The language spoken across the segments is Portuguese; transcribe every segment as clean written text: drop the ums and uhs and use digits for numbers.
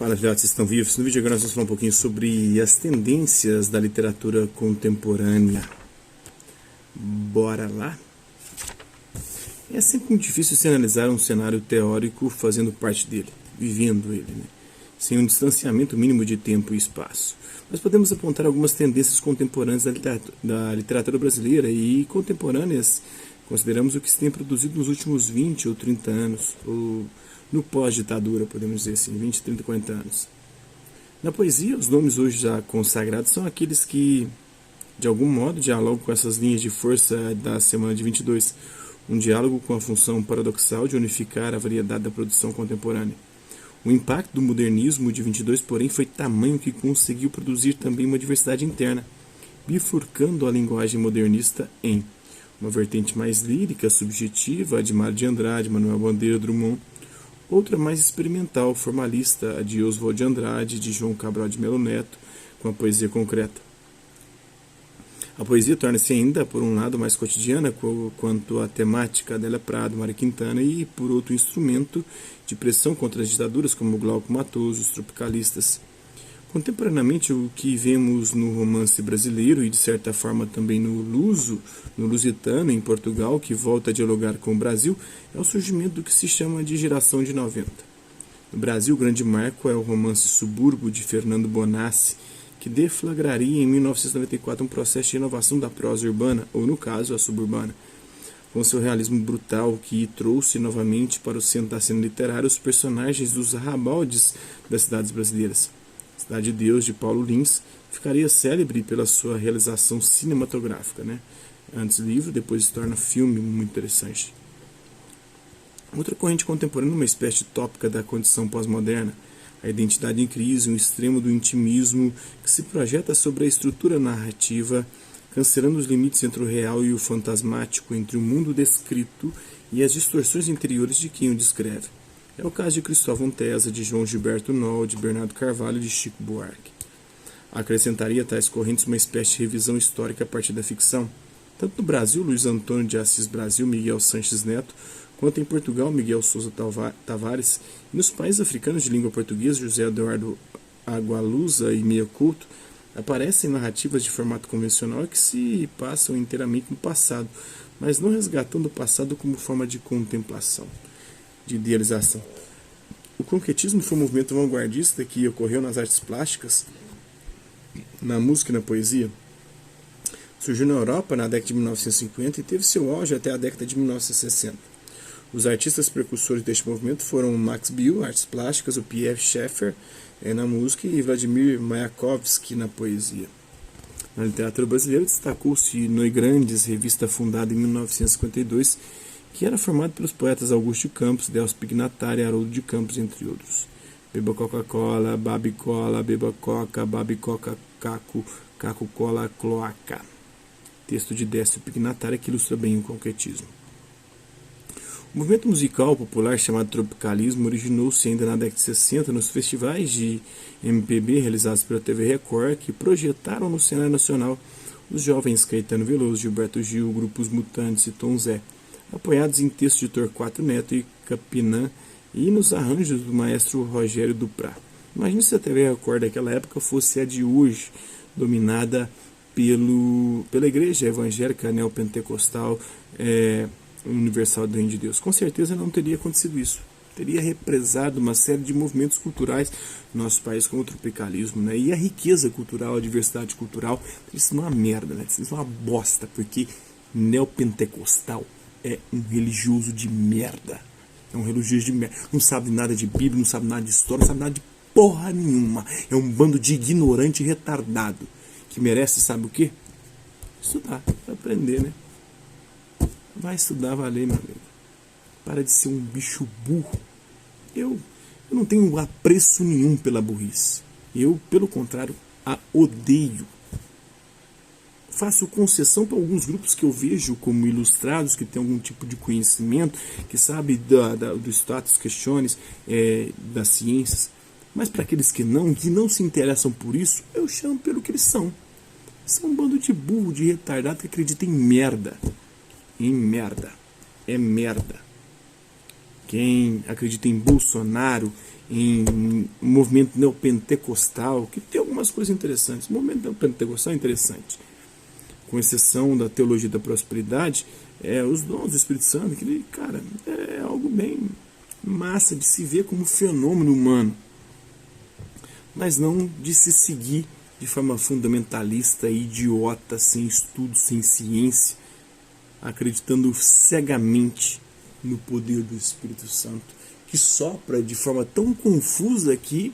Fala, filhotes, vocês estão vivos? No vídeo agora nós vamos falar um pouquinho sobre as tendências da literatura contemporânea. Bora lá? É sempre muito difícil se analisar um cenário teórico fazendo parte dele, vivendo ele, né? Sem um distanciamento mínimo de tempo e espaço. Nós podemos apontar algumas tendências contemporâneas da literatura brasileira e contemporâneas, consideramos o que se tem produzido nos últimos 20 ou 30 anos, ou no pós-ditadura, podemos dizer assim, 20, 30, 40 anos. Na poesia, os nomes hoje já consagrados são aqueles que, de algum modo, dialogam com essas linhas de força da semana de 22, um diálogo com a função paradoxal de unificar a variedade da produção contemporânea. O impacto do modernismo de 22, porém, foi tamanho que conseguiu produzir também uma diversidade interna, bifurcando a linguagem modernista em uma vertente mais lírica, subjetiva, a de Mário de Andrade, Manuel Bandeira, Drummond, outra mais experimental, formalista, a de Oswald de Andrade, de João Cabral de Melo Neto, com a poesia concreta. A poesia torna-se ainda, por um lado, mais cotidiana quanto à temática Adélia Prado, Mário Quintana e, por outro, instrumento de pressão contra as ditaduras como Glauco Matoso, os tropicalistas. Contemporaneamente, o que vemos no romance brasileiro e, de certa forma, também no lusitano, em Portugal, que volta a dialogar com o Brasil, é o surgimento do que se chama de geração de 90. No Brasil, o grande marco é o romance Subúrbio, de Fernando Bonassi, que deflagraria em 1994 um processo de renovação da prosa urbana, ou, no caso, a suburbana, com seu realismo brutal que trouxe novamente para o centro da cena literária os personagens dos arrabaldes das cidades brasileiras. Cidade de Deus, de Paulo Lins, ficaria célebre pela sua realização cinematográfica, né? Antes livro, depois se torna filme muito interessante. Outra corrente contemporânea, uma espécie tópica da condição pós-moderna, a identidade em crise, um extremo do intimismo que se projeta sobre a estrutura narrativa, cancelando os limites entre o real e o fantasmático, entre o mundo descrito e as distorções interiores de quem o descreve. É o caso de Cristóvão Tesa, de João Gilberto Noll, de Bernardo Carvalho e de Chico Buarque. Acrescentaria a tais correntes uma espécie de revisão histórica a partir da ficção. Tanto no Brasil, Luiz Antônio de Assis Brasil, Miguel Sanches Neto, quanto em Portugal, Miguel Sousa Tavares, e nos países africanos de língua portuguesa, José Eduardo Agualusa e Mia Couto, aparecem narrativas de formato convencional que se passam inteiramente no passado, mas não resgatando o passado como forma de contemplação, de idealização. O concretismo foi um movimento vanguardista que ocorreu nas artes plásticas, na música e na poesia. Surgiu na Europa na década de 1950 e teve seu auge até a década de 1960. Os artistas precursores deste movimento foram Max Bill, artes plásticas, o Pierre Schaeffer na música e Vladimir Mayakovsky na poesia. Na literatura brasileira destacou-se Noi Grandes, revista fundada em 1952, que era formada pelos poetas Augusto de Campos, Delcio Pignatari e Haroldo de Campos, entre outros. Beba Coca-Cola, Babi Cola, Beba Coca, Babi Coca, Caco, Caco Cola, Cloaca. Texto de Décio Pignatari que ilustra bem o concretismo. O movimento musical popular chamado tropicalismo originou-se ainda na década de 60 nos festivais de MPB realizados pela TV Record, que projetaram no cenário nacional os jovens Caetano Veloso, Gilberto Gil, grupos Mutantes e Tom Zé, apoiados em textos de Torquato Neto e Capinã e nos arranjos do maestro Rogério Duprá. Imagine se a TV Record daquela época fosse a de hoje, dominada pela igreja evangélica neopentecostal universal do Reino de Deus. Com certeza não teria acontecido isso. Teria represado uma série de movimentos culturais no nosso país, como o tropicalismo, né? E a riqueza cultural, a diversidade cultural, isso não é uma merda, né? Isso é uma bosta, porque neopentecostal é um religioso de merda. É um religioso de merda. Não sabe nada de Bíblia, não sabe nada de história, não sabe nada de porra nenhuma. É um bando de ignorante e retardado que merece, sabe o quê? Estudar, aprender, né? Vai estudar, valer, meu amigo. Para de ser um bicho burro. Eu não tenho apreço nenhum pela burrice. Eu, pelo contrário, a odeio. Faço concessão para alguns grupos que eu vejo como ilustrados, que têm algum tipo de conhecimento, que sabem do status questiones das ciências. Mas para aqueles que não se interessam por isso, eu chamo pelo que eles são. São um bando de burro, de retardado que acredita em merda. Em merda. É merda. quem acredita em Bolsonaro, em movimento neopentecostal, que tem algumas coisas interessantes. O movimento neopentecostal é interessante, com exceção da teologia da prosperidade, os dons do Espírito Santo, que, cara, é algo bem massa de se ver como fenômeno humano, mas não de se seguir de forma fundamentalista, idiota, sem estudo, sem ciência, acreditando cegamente no poder do Espírito Santo, que sopra de forma tão confusa que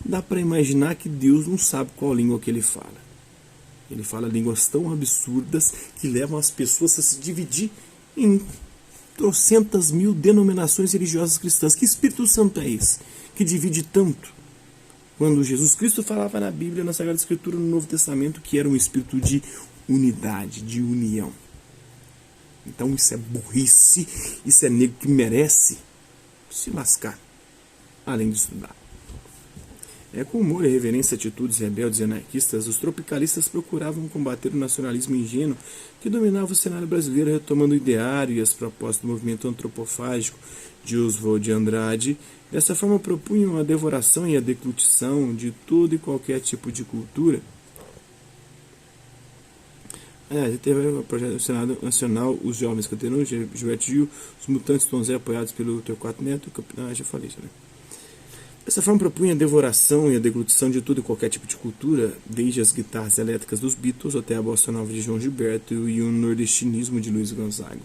dá para imaginar que Deus não sabe qual língua que ele fala. Ele fala línguas tão absurdas que levam as pessoas a se dividir em trocentas mil denominações religiosas cristãs. Que Espírito Santo é esse que divide tanto? Quando Jesus Cristo falava na Bíblia, na Sagrada Escritura, no Novo Testamento, que era um espírito de unidade, de união. Então isso é burrice, isso é nego que merece se lascar, além de estudar. Com humor e reverência a atitudes rebeldes e anarquistas, os tropicalistas procuravam combater o nacionalismo ingênuo que dominava o cenário brasileiro, retomando o ideário e as propostas do movimento antropofágico de Oswald de Andrade. Dessa forma, propunham a devoração e a deglutição de todo e qualquer tipo de cultura. Teve o projeto do Senado Nacional, os jovens canteirões, Gilberto Gil, os mutantes Tom Zé, apoiados pelo Torquato Neto, já falei isso, né? Dessa forma, propunha a devoração e a deglutição de tudo e qualquer tipo de cultura, desde as guitarras elétricas dos Beatles até a bossa nova de João Gilberto e o nordestinismo de Luiz Gonzaga.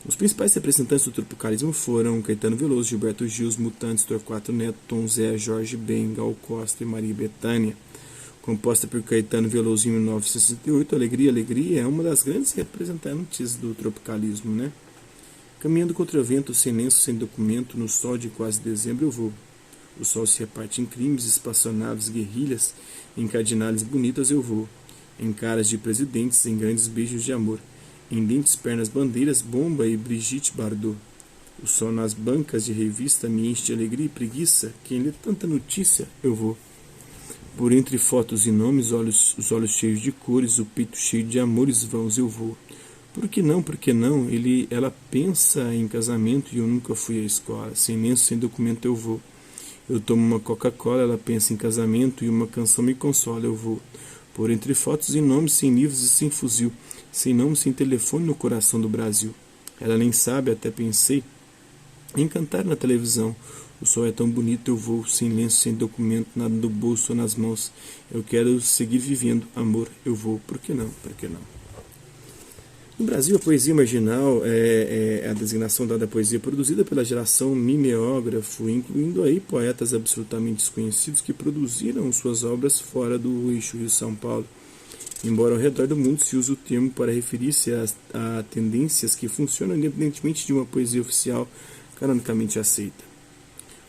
Os principais representantes do tropicalismo foram Caetano Veloso, Gilberto Gil, os Mutantes, Torquato Neto, Tom Zé, Jorge Ben, Gal Costa e Maria Bethânia. Composta por Caetano Veloso em 1968, Alegria, Alegria é uma das grandes representantes do tropicalismo, né? Caminhando contra o vento, sem lenço, sem documento, no sol de quase dezembro eu vou. O sol se reparte em crimes, espaçonaves, guerrilhas, em cardinales bonitas eu vou. Em caras de presidentes, em grandes beijos de amor. Em dentes, pernas, bandeiras, bomba e Brigitte Bardot. O sol nas bancas de revista me enche de alegria e preguiça. Quem lê tanta notícia, eu vou. Por entre fotos e nomes, os olhos cheios de cores, o peito cheio de amores vãos, eu vou. Por que não, ela pensa em casamento e eu nunca fui à escola. Sem lenço, sem documento, eu vou. Eu tomo uma Coca-Cola, ela pensa em casamento e uma canção me consola, eu vou. Por entre fotos e nomes, sem livros e sem fuzil, sem nome, sem telefone no coração do Brasil. Ela nem sabe, até pensei, em cantar na televisão. O sol é tão bonito, eu vou, sem lenço, sem documento, nada do bolso ou nas mãos. Eu quero seguir vivendo, amor, eu vou. Por que não? Por que não? No Brasil, a poesia marginal é a designação dada à poesia produzida pela geração mimeógrafo, incluindo aí poetas absolutamente desconhecidos que produziram suas obras fora do eixo Rio-São Paulo. Embora ao redor do mundo se use o termo para referir-se a tendências que funcionam independentemente de uma poesia oficial canonicamente aceita.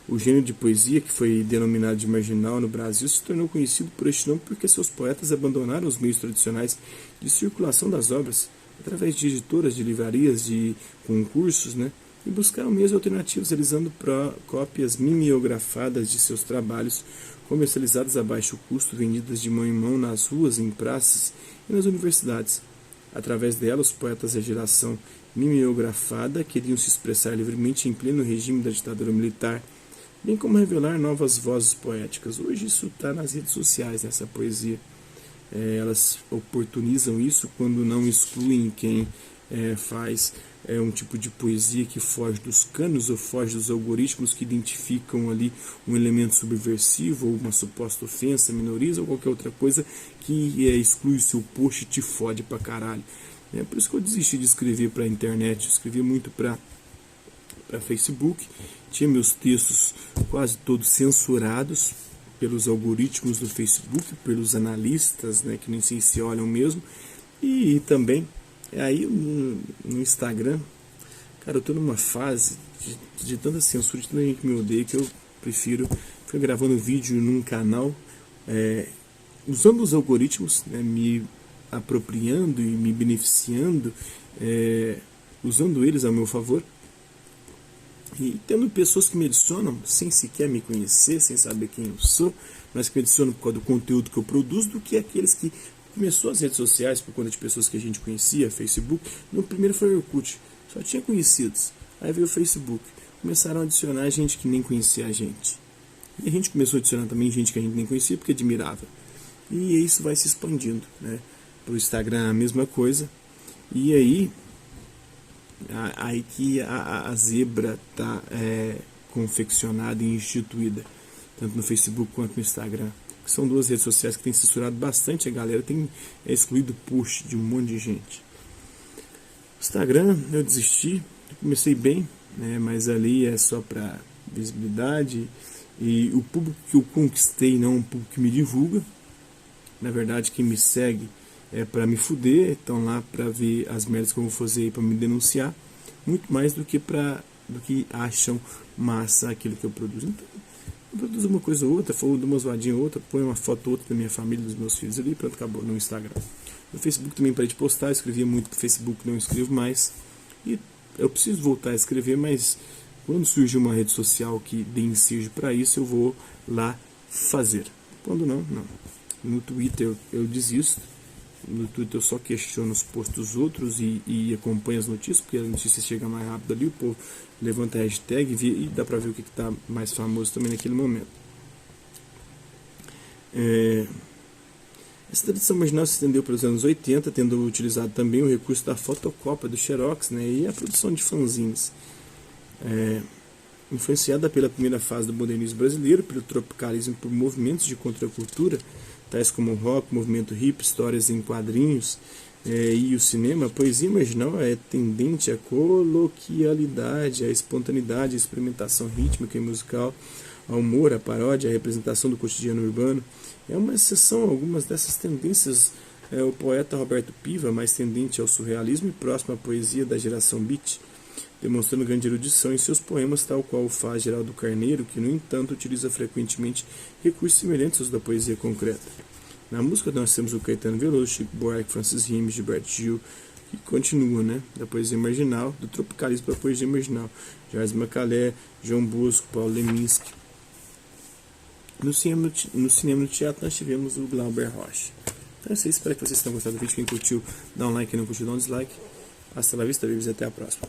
O gênero de poesia, que foi denominado de marginal no Brasil, se tornou conhecido por este nome porque seus poetas abandonaram os meios tradicionais de circulação das obras, através de editoras, de livrarias, de concursos, né? E buscaram meios alternativos, realizando cópias mimeografadas de seus trabalhos, comercializadas a baixo custo, vendidas de mão em mão nas ruas, em praças e nas universidades. Através delas, os poetas da geração mimeografada queriam se expressar livremente em pleno regime da ditadura militar, bem como revelar novas vozes poéticas. Hoje isso está nas redes sociais, nessa poesia. Elas oportunizam isso quando não excluem quem faz um tipo de poesia que foge dos cânones ou foge dos algoritmos que identificam ali um elemento subversivo ou uma suposta ofensa, minoriza ou qualquer outra coisa que exclui o seu post e te fode pra caralho. É por isso que eu desisti de escrever para a internet. Eu escrevia muito para Facebook, tinha meus textos quase todos censurados pelos algoritmos do Facebook, pelos analistas, né, que nem sei se olham mesmo, e também aí no Instagram, cara, eu tô numa fase de tanta censura, de tanta gente que me odeia, que eu prefiro ficar gravando vídeo num canal, usando os algoritmos, né, me apropriando e me beneficiando, usando eles a meu favor, e tendo pessoas que me adicionam sem sequer me conhecer, sem saber quem eu sou, mas que me adicionam por causa do conteúdo que eu produzo, do que aqueles que começou as redes sociais por conta de pessoas que a gente conhecia, Facebook. No primeiro foi o Orkut, só tinha conhecidos. Aí veio o Facebook. começaram a adicionar gente que nem conhecia a gente. E a gente começou a adicionar também gente que a gente nem conhecia porque admirava. E isso vai se expandindo, né? Para o Instagram a mesma coisa. E aí que a zebra está confeccionada e instituída, tanto no Facebook quanto no Instagram, que são duas redes sociais que têm censurado bastante a galera, tem excluído post de um monte de gente. Instagram eu desisti, eu comecei bem, né, mas ali é só para visibilidade, e o público que eu conquistei não é um público que me divulga. Na verdade, quem me segue é para me fuder, estão lá para ver as merdas que eu vou fazer para me denunciar, muito mais do que acham massa aquilo que eu produzo. Então, eu produzo uma coisa ou outra, falo de uma zoadinha ou outra, ponho uma foto ou outra da minha família, dos meus filhos ali, pronto, acabou, no Instagram. No Facebook também parei de postar, eu escrevia muito pro Facebook, não escrevo mais. E eu preciso voltar a escrever, mas quando surgir uma rede social que dê ensejo para isso, eu vou lá fazer. Quando não, não. No Twitter eu desisto. No Twitter eu só questiono os posts dos outros e acompanho as notícias, porque a notícia chega mais rápido ali, o povo levanta a hashtag e dá pra ver o que está mais famoso também naquele momento. Essa tradição marginal se estendeu para os anos 80, tendo utilizado também o recurso da fotocópia do Xerox, né, e a produção de fanzines. Influenciada pela primeira fase do modernismo brasileiro, pelo tropicalismo e por movimentos de contracultura, tais como o rock, movimento hip, histórias em quadrinhos e o cinema, a poesia marginal é tendente à coloquialidade, à espontaneidade, à experimentação rítmica e musical, ao humor, à paródia, à representação do cotidiano urbano. É uma exceção a algumas dessas tendências. O poeta Roberto Piva, mais tendente ao surrealismo e próximo à poesia da geração beat, demonstrando grande erudição em seus poemas, tal qual o faz Geraldo Carneiro, que, no entanto, utiliza frequentemente recursos semelhantes aos da poesia concreta. Na música nós temos o Caetano Veloso, Chico Buarque, Francis Rimes, Gilberto Gil, que continua, né, da poesia marginal, do tropicalismo para a poesia marginal, Jardim Macalé, João Bosco, Paulo Leminski. No cinema e no teatro nós tivemos o Glauber Rocha. Então é isso aí, espero que vocês tenham gostado do vídeo. Quem curtiu, dá um like, quem não curtiu, dá um dislike. Hasta la vista, babies, até a próxima.